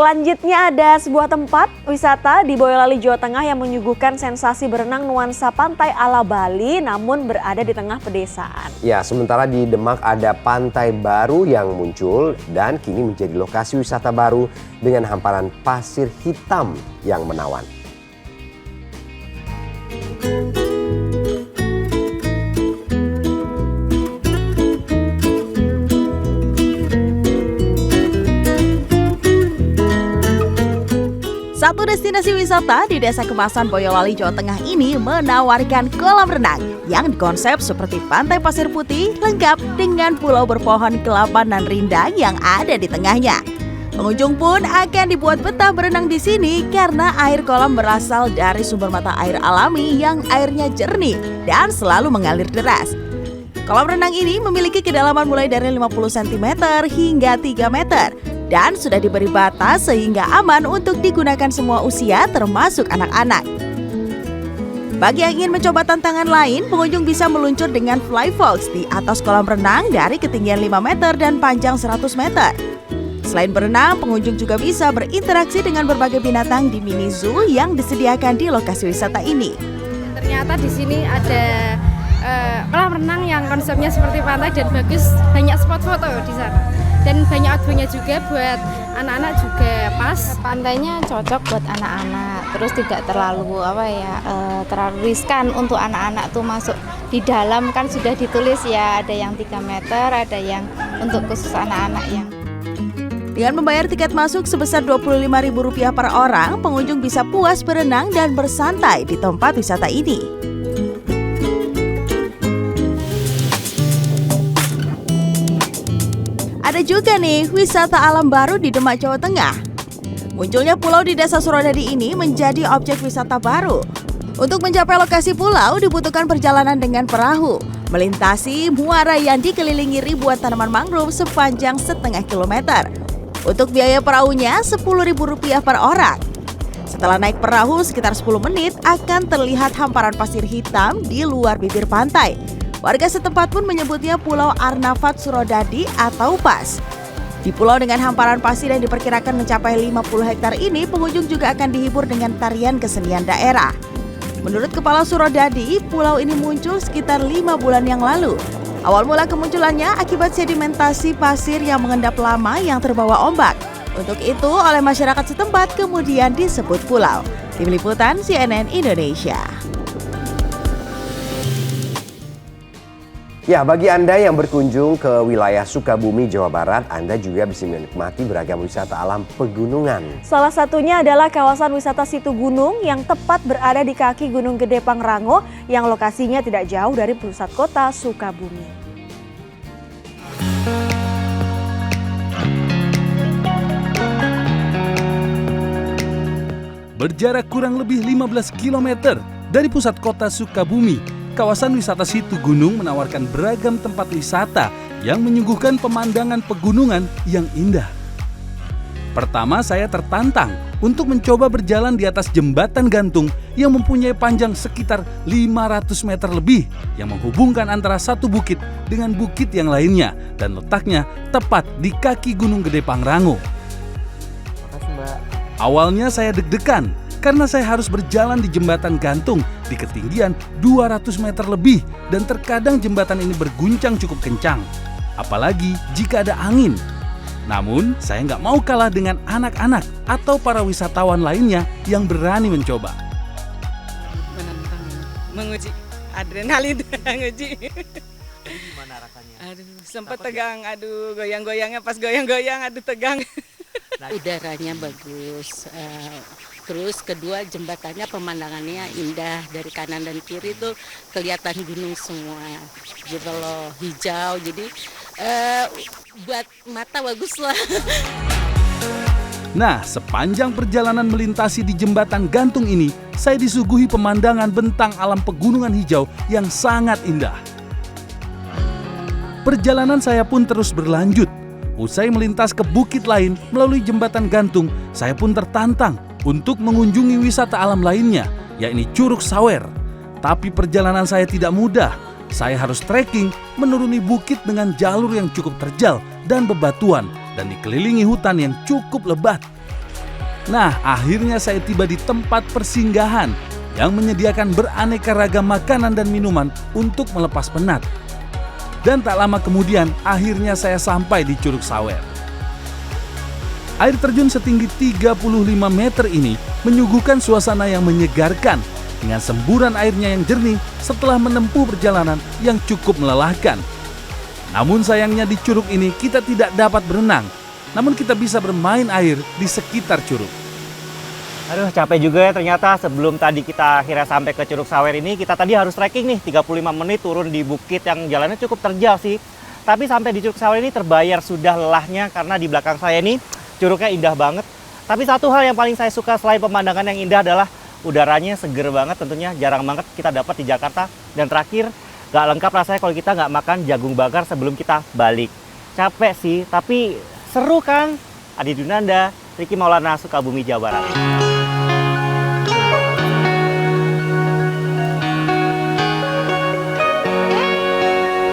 Selanjutnya ada sebuah tempat wisata di Boyolali, Jawa Tengah yang menyuguhkan sensasi berenang nuansa pantai ala Bali namun berada di tengah pedesaan. Ya, sementara di Demak ada pantai baru yang muncul dan kini menjadi lokasi wisata baru dengan hamparan pasir hitam yang menawan. Satu destinasi wisata di Desa Kemasan, Boyolali, Jawa Tengah ini menawarkan kolam renang yang dikonsep seperti pantai pasir putih lengkap dengan pulau berpohon kelapa dan rindang yang ada di tengahnya. Pengunjung pun akan dibuat betah berenang di sini karena air kolam berasal dari sumber mata air alami yang airnya jernih dan selalu mengalir deras. Kolam renang ini memiliki kedalaman mulai dari 50 cm hingga 3 meter. Dan sudah diberi batas sehingga aman untuk digunakan semua usia termasuk anak-anak. Bagi yang ingin mencoba tantangan lain, pengunjung bisa meluncur dengan fly fox di atas kolam renang dari ketinggian 5 meter dan panjang 100 meter. Selain berenang, pengunjung juga bisa berinteraksi dengan berbagai binatang di mini zoo yang disediakan di lokasi wisata ini. Ternyata di sini ada kolam renang yang konsepnya seperti pantai dan bagus, banyak spot foto di sana. Dan banyak outboundnya juga buat anak-anak juga pas. Pantainya cocok buat anak-anak, terus tidak terlalu terlalu riskan untuk anak-anak tuh masuk di dalam, kan sudah ditulis ya ada yang 3 meter, ada yang untuk khusus anak-anak yang. Dengan membayar tiket masuk sebesar Rp25.000 per orang, pengunjung bisa puas berenang dan bersantai di tempat wisata ini. Ada juga nih wisata alam baru di Demak, Jawa Tengah. Munculnya pulau di Desa Surodadi ini menjadi objek wisata baru. Untuk mencapai lokasi pulau dibutuhkan perjalanan dengan perahu, melintasi muara yang dikelilingi ribuan tanaman mangrove sepanjang setengah kilometer. Untuk biaya perahunya Rp10.000 per orang. Setelah naik perahu sekitar 10 menit akan terlihat hamparan pasir hitam di luar bibir pantai. Warga setempat pun menyebutnya Pulau Arnafat Surodadi atau PAS. Di pulau dengan hamparan pasir yang diperkirakan mencapai 50 hektar ini, pengunjung juga akan dihibur dengan tarian kesenian daerah. Menurut Kepala Surodadi, pulau ini muncul sekitar 5 bulan yang lalu. Awal mula kemunculannya akibat sedimentasi pasir yang mengendap lama yang terbawa ombak. Untuk itu, oleh masyarakat setempat kemudian disebut pulau. Tim Liputan CNN Indonesia. Ya, bagi Anda yang berkunjung ke wilayah Sukabumi, Jawa Barat, Anda juga bisa menikmati beragam wisata alam pegunungan. Salah satunya adalah kawasan wisata Situ Gunung yang tepat berada di kaki Gunung Gede Pangrango yang lokasinya tidak jauh dari pusat kota Sukabumi. Berjarak kurang lebih 15 km dari pusat kota Sukabumi, kawasan wisata Situ Gunung menawarkan beragam tempat wisata yang menyuguhkan pemandangan pegunungan yang indah. Pertama, saya tertantang untuk mencoba berjalan di atas jembatan gantung yang mempunyai panjang sekitar 500 meter lebih yang menghubungkan antara satu bukit dengan bukit yang lainnya dan letaknya tepat di kaki Gunung Gede Pangrango. Awalnya saya deg-degan karena saya harus berjalan di jembatan gantung di ketinggian 200 meter lebih dan terkadang jembatan ini berguncang cukup kencang, apalagi jika ada angin. Namun, saya nggak mau kalah dengan anak-anak atau para wisatawan lainnya yang berani mencoba. Menantang, menguji adrenalin, menguji. Gimana rasanya? Aduh, sempat tegang, aduh goyang-goyangnya pas goyang-goyang, aduh tegang. Udaranya bagus. Terus kedua jembatannya pemandangannya indah, dari kanan dan kiri tuh kelihatan gunung semua gitu loh, hijau, jadi buat mata bagus lah. Nah, sepanjang perjalanan melintasi di jembatan gantung ini, saya disuguhi pemandangan bentang alam pegunungan hijau yang sangat indah. Perjalanan saya pun terus berlanjut. Usai melintas ke bukit lain melalui jembatan gantung, saya pun tertantang untuk mengunjungi wisata alam lainnya, yakni Curug Sawer. Tapi perjalanan saya tidak mudah. Saya harus trekking menuruni bukit dengan jalur yang cukup terjal dan bebatuan dan dikelilingi hutan yang cukup lebat. Nah, akhirnya saya tiba di tempat persinggahan yang menyediakan beraneka ragam makanan dan minuman untuk melepas penat. Dan tak lama kemudian, akhirnya saya sampai di Curug Sawer. Air terjun setinggi 35 meter ini menyuguhkan suasana yang menyegarkan dengan semburan airnya yang jernih setelah menempuh perjalanan yang cukup melelahkan. Namun sayangnya di curug ini kita tidak dapat berenang, namun kita bisa bermain air di sekitar curug. Aduh, capek juga ya ternyata. Sebelum tadi kita akhirnya sampai ke Curug Sawer ini, kita tadi harus trekking nih 35 menit turun di bukit yang jalannya cukup terjal sih. Tapi sampai di Curug Sawer ini terbayar sudah lelahnya karena di belakang saya ini curugnya indah banget. Tapi satu hal yang paling saya suka selain pemandangan yang indah adalah udaranya seger banget, tentunya jarang banget kita dapat di Jakarta. Dan terakhir, gak lengkap rasanya kalau kita nggak makan jagung bakar sebelum kita balik. Capek sih, tapi seru kan? Adi Dunanda, Riki Maulana, Sukabumi, Jawa Barat.